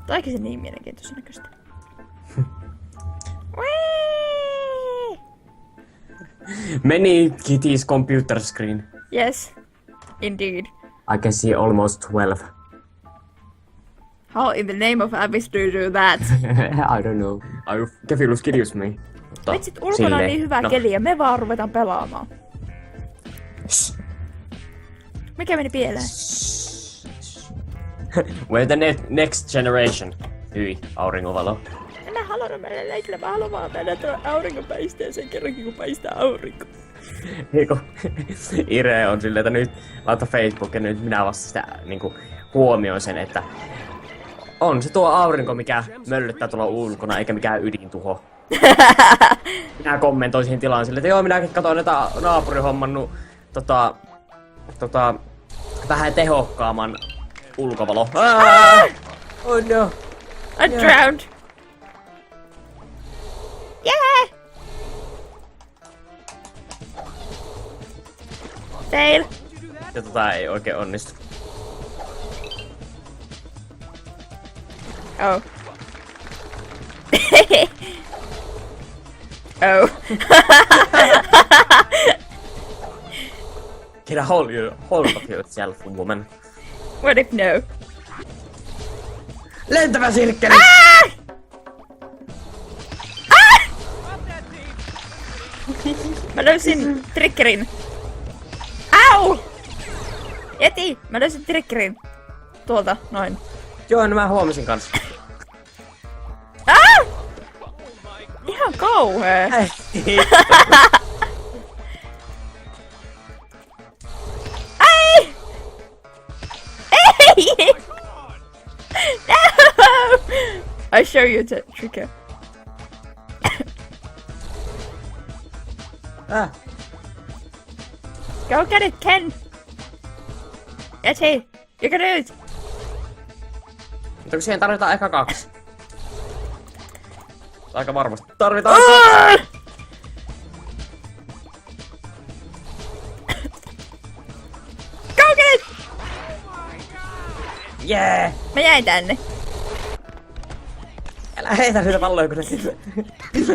Toikin se niin mielenkiintoisen näköistä. Many kitties computer screen. Yes, indeed. I can see almost 12. How in the name of Abyss do you do that? I don't know. Kefilus kiljus me. Vitsit, ulkona on niin hyvä keli ja me vaan ruvetaan pelaamaan. Mikä meni pieleen? We're the next generation. Hyi, auringonvalo. En mä halunnut mennä leikille, mä haluan vaan mennä tuon auringonpaisteeseen kerrankin kun paistaa aurinko. Eiku, Ire on silleen, että nyt laita Facebook ja nyt minä vasta sitä niinku huomioin sen, että on se tuo aurinko, mikä möllyttää tuolla ulkona, eikä mikään ydintuho. Minä kommentoin siihen tilaan silleen, että joo, minäkin katsoin, että naapuri hommannut vähän tehokkaamman ulkovalo. Oh no. I'm drowned. Yeah! Fail. Ja ei oikein onnistu. Oh. Oh. Get a hold of yourself, woman. What if no? Lentävä sirkkeli! Mä löysin triggerin. Au! Jeti! Mä löysin triggerin. Tuolta, noin. Joo, no mä huomasin kanssa. Ihan kauhea. Ai! Ei! No! I show you the trigger. Go get it, Ken! Yeti! You can do it! Mutta kun siihen tarvitaan ehkä 2. Aika varmasti tarvitaan. Go get it! Yeah! Mä jäin tänne. Älä heitä niitä palloja, kun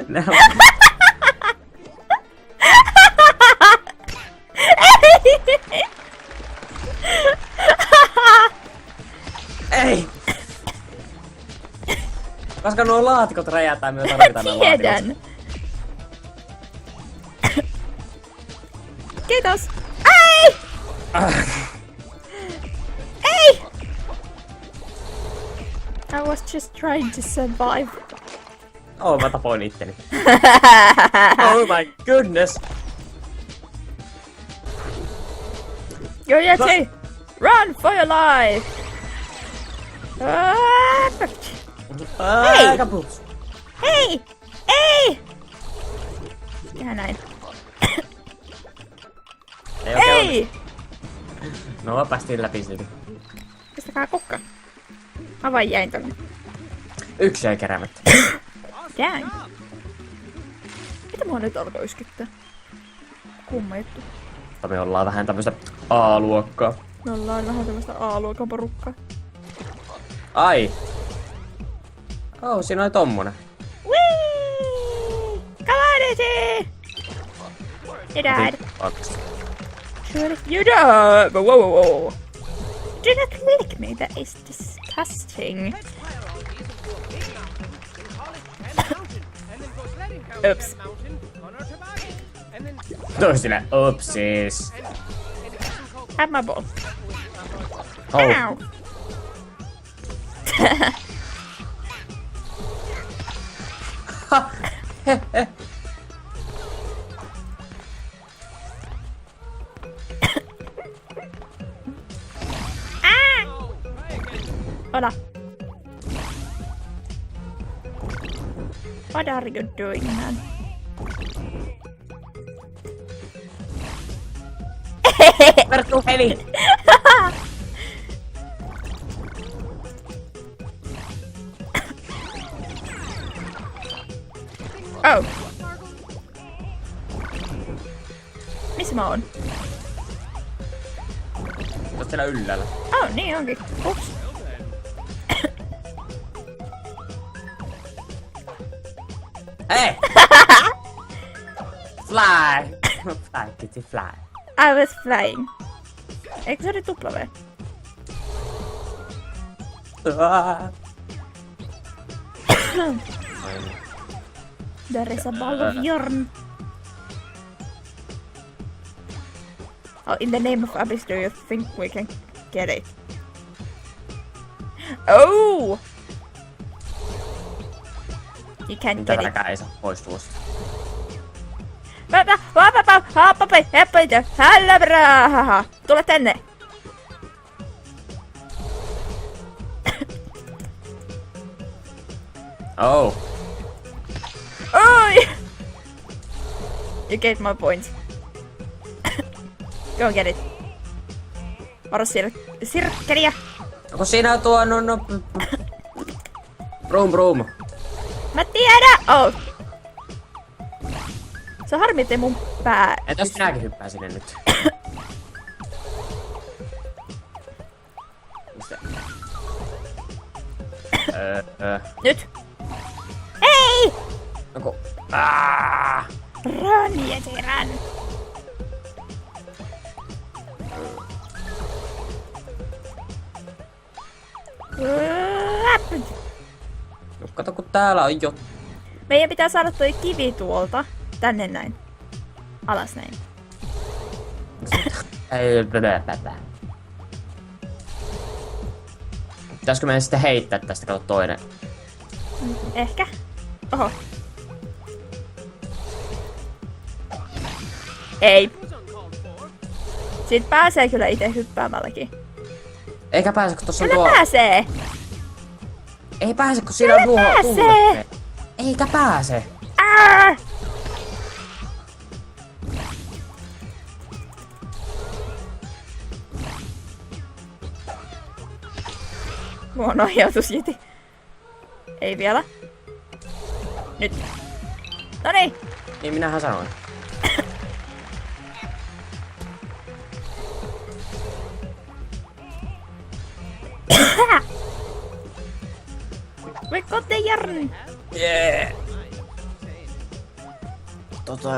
ne Ei! Koska nuo laatikot räjähtää, me tarvitaan nuo laatikot. Tiedän. Kiitos. Ei! Ei! I was just trying to survive. Mä tapoin itteni. Oh my goodness! Go Yeti! Run for your life! Hei! Kapus! Hei! Ei! Tehdään näin. Ei! No mä päästiin läpi silti. Pistäkää kukka. Mä vaan jäin tonne. Yksi jäi keräämättä. Dang. Mitä mua nyt alkoi yskittää? Kumma juttu. Mutta me ollaan vähän tämmöstä A-luokkaa. Me ollaan vähän tämmöstä A-luokan porukkaa. Ai! Siinä oli tommonen. Whee! Come on, Izzy! You died. You died! Whoa, whoa, whoa. Do not lick me, that is disgusting. Oops. Toisille, upsis. Have my ball. Oh. Ow! Hola. What are you doing, man? Perkku heli! Oh. Missä mä oon? Oot siellä ylhäällä. Oh, niin onkin. Ups. Hei! Fly! Fly, kitty, fly. I was flying. Eikö se oli W? There is a ball of yarn. Oh, in the name of Abyss, do you think we can get it? Oh! You can't get it. Tätäkään ei saa pois tuosta. Tule tänne! Oh. Oi! You get my points. Go get it. Varo sirkkeliä. Onko siinä tuo Brum. Mä tiedän! Oh! Se on harmi, ettei mun pää... Entäs minäkin hyppään sinne nyt? Mistä? Nyt! Ei! Onko? Run, Jesi, run! No kato kun täällä on jo... Meidän pitää saada toi kivi tuolta tänne näin. Alas näin. Ei, pitäisikö meidän sitten heittää tästä, kato toinen? Ehkä. Oho. Ei. Siitä pääsee kyllä itse hyppäämälläkin. Eikä pääse, kun tossa on Kyllä tuo... pääsee! Ei pääse, kun siinä on nuo... pääsee! Eikä pääse! Ää! Huono ajatus, Jeti. Ei vielä. Nyt. Noniin! Niin minähän sanoin. We got the yarn! Yeah.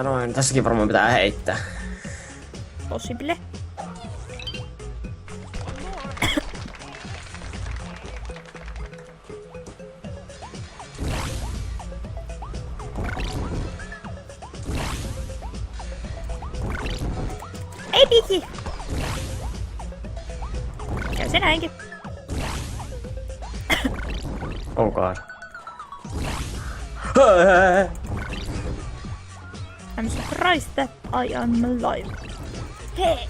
Noin, tässäkin varmaan pitää heittää. Possible. Ei piki! Käy se näinkin. Oh god. I'm surprised that I am alive. Hey!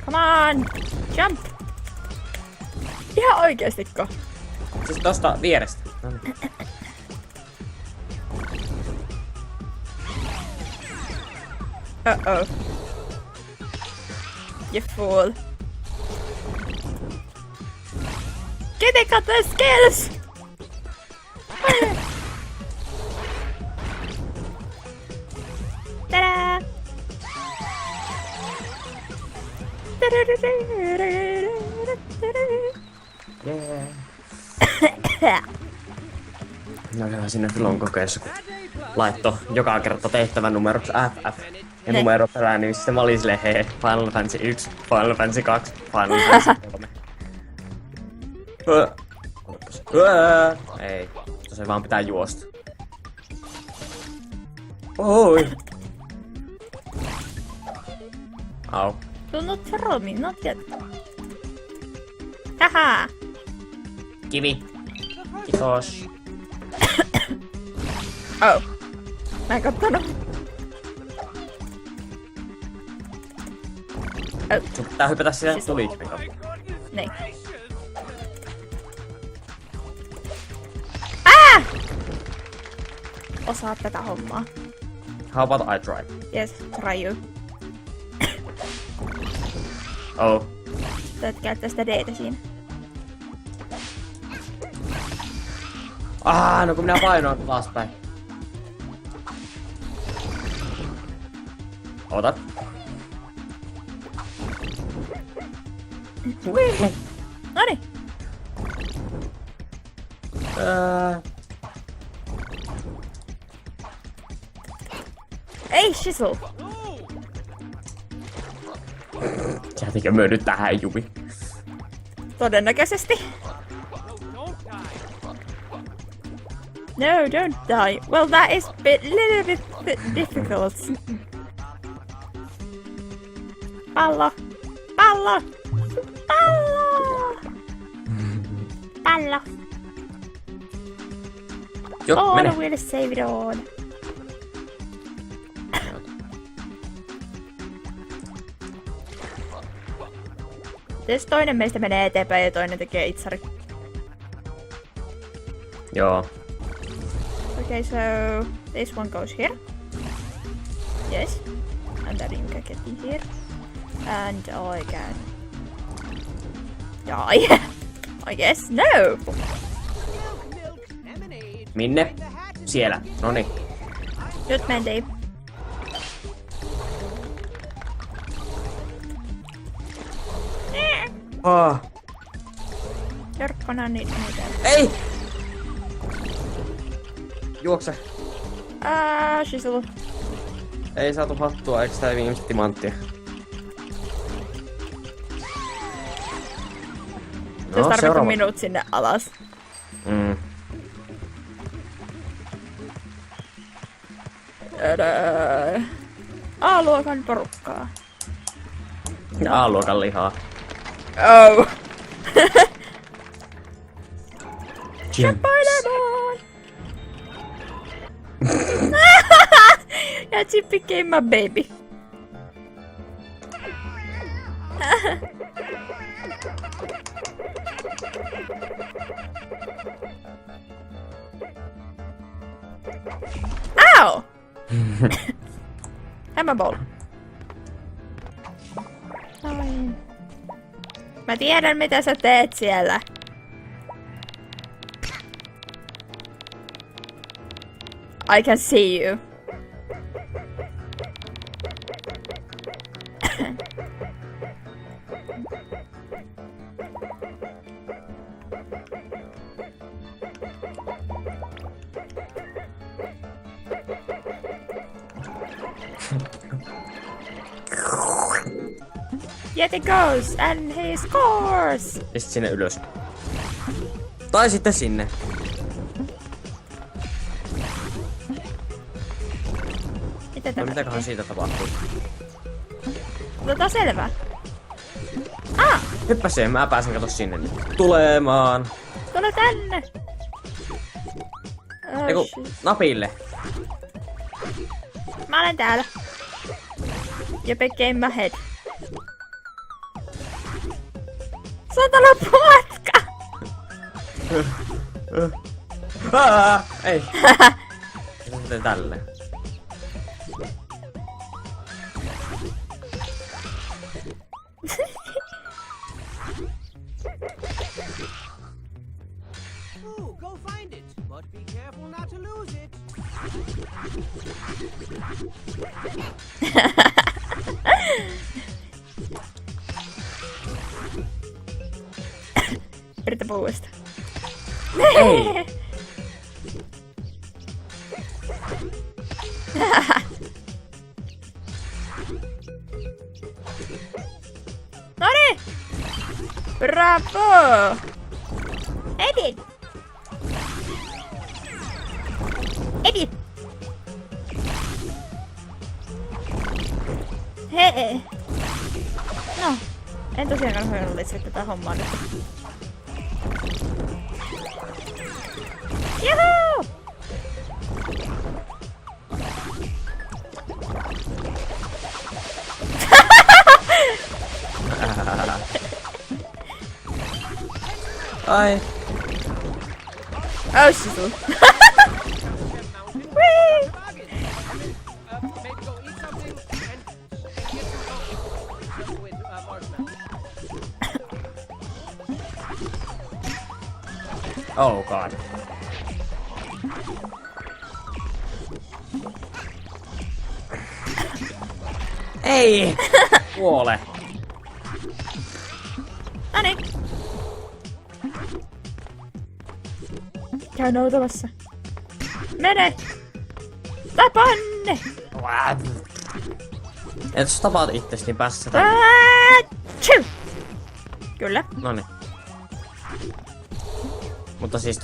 Come on! Jump! Ihan oikeestikko. Siis tosta vierestä. Noniin. Uh-oh. You fool. Kitty got the skills! Ta-da! Yeah. No oli sinne Filon kokeessa, kun laittoi joka kerta tehtävän numeroksi FF. Ja numero perään, niin sitten mä olin silleen, hei, Final Fantasy 1, Final Fantasy 2, Final Fantasy 3. Ei, se vaan pitää juosta. Oi! Au. Do not throw me, not yet. Haha! Kivi. Kiitos. Oh. Mä en kattonut. Oh. Sun pitää hypätä sinne tulikiven kautta. Niin. Ah! Osaat tätä hommaa. How about I try? Yes, try you. Oh. Täyt käyttää sitä D-tä siinä. No kun minä painoin alaspäin. Ota. Noniin. Ei, Shizzle! Jäätikö me nyt tähän juvi? Todennäköisesti. No, don't die. Well, that is little bit difficult. Pallo! Pallo! Pallo! Pallo! Jo, mene. We'll save it all. Jos toinen meistä menee eteenpäin ja toinen tekee itsari. Joo. Okay, so this one goes here. Yes. And then you can get in here. And I can die. I guess no. Minne? Siellä. Noniin. Nyt mentiin. Jorkkona niitä. Ei! Juokse. Shizzle. Ei saatu hattua, eiks tää viimeiset timanttia? Se tarvitse minut sinne alas. A-luokan porukkaa. A-luokan lihaa. Oh. Spider-Man! Yeah, she became my baby. Ow! Hammer ball. Noin. Mä tiedän mitä sä teet siellä. I can see you. Yeti goes and he scores! Ja sit sinne ylös. Tai sitten sinne. Mitä No tämä? mitäköhän siitä tapahtuu? Otetaan selvää. Hyppäseen, mä pääsen kato sinne nyt. Tulemaan. Tule tänne! Eiku, napille. Mä olen täällä. You became my head. Satana patka! Ei. Miten tälleen? Ooh, go find it, but be careful not to lose it. Yritä puuesta. Ei. Noniin! Bravo! Edit! Edit! Hei! No, en tosiaankaan huomannut tätä hommaa nyt. Juhuu! Ai. Oh, Shizzle. Whee! Maybe go eat something and get some with marshmallow. Oh god. Ei! Kuole. Noniin. Käy noutamassa. Mene! Tapan! tänne! Et jos tapaat itsesi, niin pääset sä tänne. Chill! Kyllä. Noniin. Mutta siis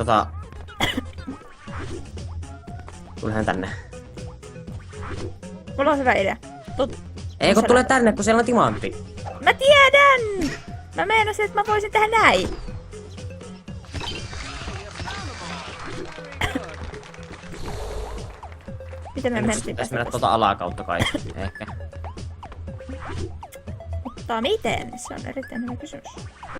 Tulehän tänne. Mulla on hyvä idea. Ei kun tule tänne, kun siellä on timantti. Mä tiedän! Mä meinasin, että mä voisin tehdä näin. Miten me mentiin Pitäis tästä? mennä alakautta kai. Ehkä. Mutta miten? Se on erittäin hyvä kysymys.